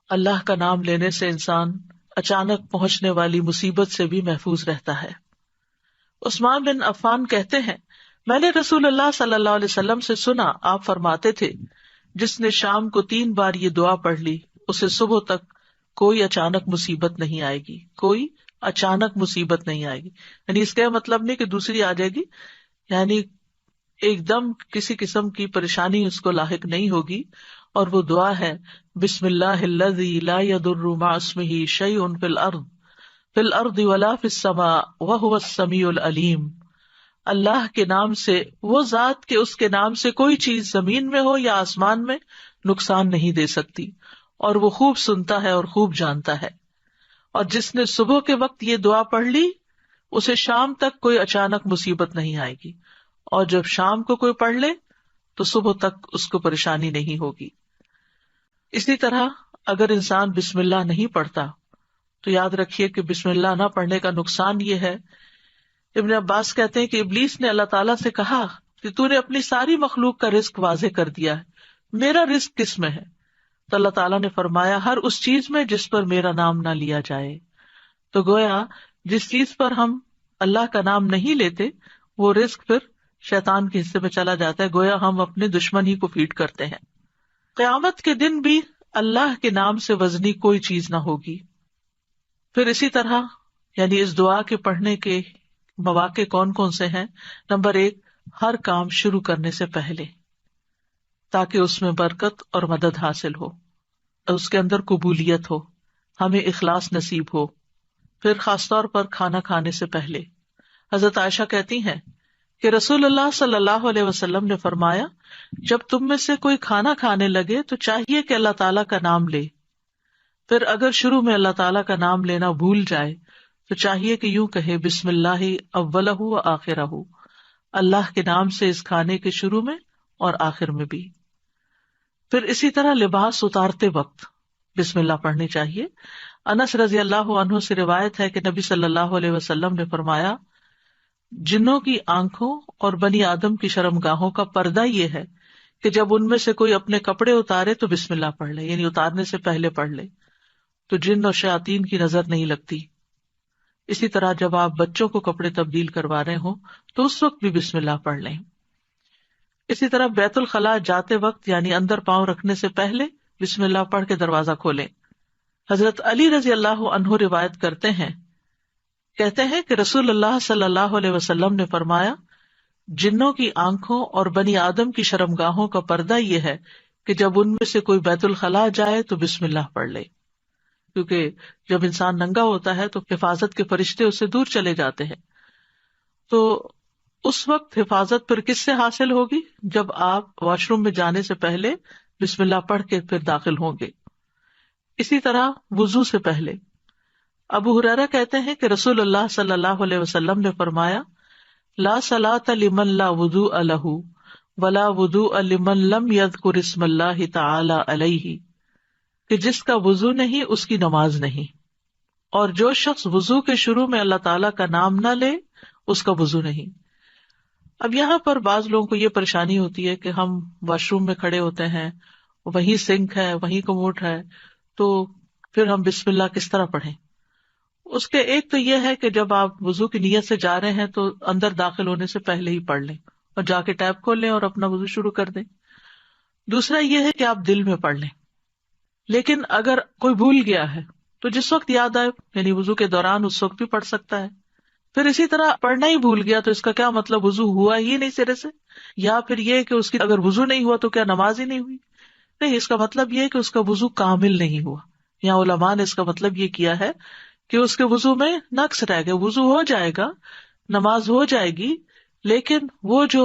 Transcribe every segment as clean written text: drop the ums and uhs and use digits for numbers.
اللہ کا نام لینے سے انسان اچانک پہنچنے والی مصیبت سے بھی محفوظ رہتا ہے۔ عثمان بن عفان کہتے ہیں، میں نے رسول اللہ صلی اللہ علیہ وسلم سے سنا، آپ فرماتے تھے، جس نے شام کو 3 بار یہ دعا پڑھ لی اسے صبح تک کوئی اچانک مصیبت نہیں آئے گی، کوئی اچانک مصیبت نہیں آئے گی۔ یعنی اس کا مطلب نہیں کہ دوسری آ جائے گی، یعنی ایک دم کسی قسم کی پریشانی اس کو لاحق نہیں ہوگی۔ اور وہ دعا ہے، بسم اللہ الذی لا یضر مع اسمہ شیء فی الارض ولا فی السماء وہو السمیع العلیم۔ اللہ کے نام سے، وہ ذات کہ اس کے نام سے کوئی چیز زمین میں ہو یا آسمان میں نقصان نہیں دے سکتی، اور وہ خوب سنتا ہے اور خوب جانتا ہے۔ اور جس نے صبح کے وقت یہ دعا پڑھ لی اسے شام تک کوئی اچانک مصیبت نہیں آئے گی، اور جب شام کو کوئی پڑھ لے تو صبح تک اس کو پریشانی نہیں ہوگی۔ اسی طرح اگر انسان بسم اللہ نہیں پڑھتا تو یاد رکھیے کہ بسم اللہ نہ پڑھنے کا نقصان یہ ہے، ابن عباس کہتے ہیں کہ ابلیس نے اللہ تعالیٰ سے کہا کہ تو نے اپنی ساری مخلوق کا رزق واضح کر دیا ہے، میرا رزق کس میں ہے؟ تو اللہ تعالیٰ نے فرمایا، ہر اس چیز میں جس پر میرا نام نہ لیا جائے۔ تو گویا جس چیز پر ہم اللہ کا نام نہیں لیتے وہ رزق پھر شیطان کے حصے میں چلا جاتا ہے، گویا ہم اپنے دشمن ہی کو فیڈ کرتے ہیں۔ قیامت کے دن بھی اللہ کے نام سے وزنی کوئی چیز نہ ہوگی۔ پھر اسی طرح یعنی اس دعا کے پڑھنے کے مواقع کون کون سے ہیں؟ نمبر 1، ہر کام شروع کرنے سے پہلے، تاکہ اس میں برکت اور مدد حاصل ہو، اس کے اندر قبولیت ہو، ہمیں اخلاص نصیب ہو۔ پھر خاص طور پر کھانا کھانے سے پہلے حضرت عائشہ کہتی ہیں کہ رسول اللہ صلی اللہ علیہ وسلم نے فرمایا، جب تم میں سے کوئی کھانا کھانے لگے تو چاہیے کہ اللہ تعالیٰ کا نام لے، پھر اگر شروع میں اللہ تعالیٰ کا نام لینا بھول جائے تو چاہیے کہ یوں کہے، بسم اللہ اولہ و آخرہ، اللہ کے نام سے اس کھانے کے شروع میں اور آخر میں بھی۔ پھر اسی طرح لباس اتارتے وقت بسم اللہ پڑھنی چاہیے۔ انس رضی اللہ عنہ سے روایت ہے کہ نبی صلی اللہ علیہ وسلم نے فرمایا، جنوں کی آنکھوں اور بنی آدم کی شرمگاہوں کا پردہ یہ ہے کہ جب ان میں سے کوئی اپنے کپڑے اتارے تو بسم اللہ پڑھ لے، یعنی اتارنے سے پہلے پڑھ لے، تو جن اور شیاطین کی نظر نہیں لگتی۔ اسی طرح جب آپ بچوں کو کپڑے تبدیل کروا رہے ہوں تو اس وقت بھی بسم اللہ پڑھ لیں۔ اسی طرح بیت الخلاء جاتے وقت یعنی اندر پاؤں رکھنے سے پہلے بسم اللہ پڑھ کے دروازہ کھولیں۔ حضرت علی رضی اللہ عنہ روایت کرتے ہیں، کہتے ہیں کہ رسول اللہ صلی اللہ علیہ وسلم نے فرمایا، جنوں کی آنکھوں اور بنی آدم کی شرمگاہوں کا پردہ یہ ہے کہ جب ان میں سے کوئی بیت الخلاء جائے تو بسم اللہ پڑھ لے، کیونکہ جب انسان ننگا ہوتا ہے تو حفاظت کے فرشتے اس سے دور چلے جاتے ہیں۔ تو اس وقت حفاظت پھر کس سے حاصل ہوگی؟ جب آپ واش روم میں جانے سے پہلے بسم اللہ پڑھ کے پھر داخل ہوں گے۔ اسی طرح وضو سے پہلے ابو ہریرہ کہتے ہیں کہ رسول اللہ صلی اللہ علیہ وسلم نے فرمایا، لا صلاۃ لمن لا وضوء لہ ولا وضوء لمن لم یذکر اسم اللہ تعالی علیہ، کہ جس کا وضو نہیں اس کی نماز نہیں، اور جو شخص وضو کے شروع میں اللہ تعالیٰ کا نام نہ لے اس کا وضو نہیں۔ اب یہاں پر بعض لوگوں کو یہ پریشانی ہوتی ہے کہ ہم واش روم میں کھڑے ہوتے ہیں، وہیں سنک ہے، وہیں کموڈ ہے، تو پھر ہم بسم اللہ کس طرح پڑھیں؟ اس کے ایک تو یہ ہے کہ جب آپ وضو کی نیت سے جا رہے ہیں تو اندر داخل ہونے سے پہلے ہی پڑھ لیں اور جا کے ٹیپ کھول لیں اور اپنا وضو شروع کر دیں۔ دوسرا یہ ہے کہ آپ دل میں پڑھ لیں، لیکن اگر کوئی بھول گیا ہے تو جس وقت یاد آئے، یعنی وضو کے دوران اس وقت بھی پڑھ سکتا ہے۔ پھر اسی طرح پڑھنا ہی بھول گیا تو اس کا کیا مطلب؟ وضو ہوا ہی نہیں سرے سے، یا پھر یہ کہ اس کی اگر وضو نہیں ہوا تو کیا نماز ہی نہیں ہوئی؟ نہیں، اس کا مطلب یہ ہے کہ اس کا وضو کامل نہیں ہوا۔ یہاں علماء نے اس کا مطلب یہ کیا ہے کہ اس کے وضو میں نقص رہ گیا، وضو ہو جائے گا، نماز ہو جائے گی، لیکن وہ جو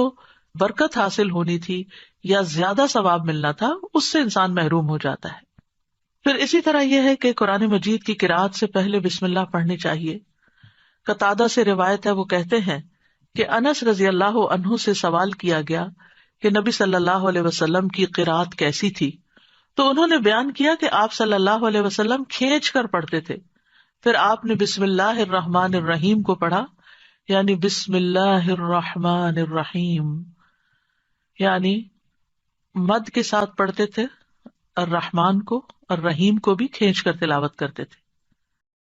برکت حاصل ہونی تھی یا زیادہ ثواب ملنا تھا اس سے انسان محروم ہو جاتا ہے۔ پھر اسی طرح یہ ہے کہ قرآن مجید کی قرأت سے پہلے بسم اللہ پڑھنی چاہیے۔ قتادہ سے روایت ہے، وہ کہتے ہیں کہ انس رضی اللہ عنہ سے سوال کیا گیا کہ نبی صلی اللہ علیہ وسلم کی قرأت کیسی تھی، تو انہوں نے بیان کیا کہ آپ صلی اللہ علیہ وسلم کھینچ کر پڑھتے تھے، پھر آپ نے بسم اللہ الرحمن الرحیم کو پڑھا، یعنی بسم اللہ الرحمن الرحیم، یعنی مد کے ساتھ پڑھتے تھے، الرحمن کو اور رحیم کو بھی کھینچ کر تلاوت کرتے تھے.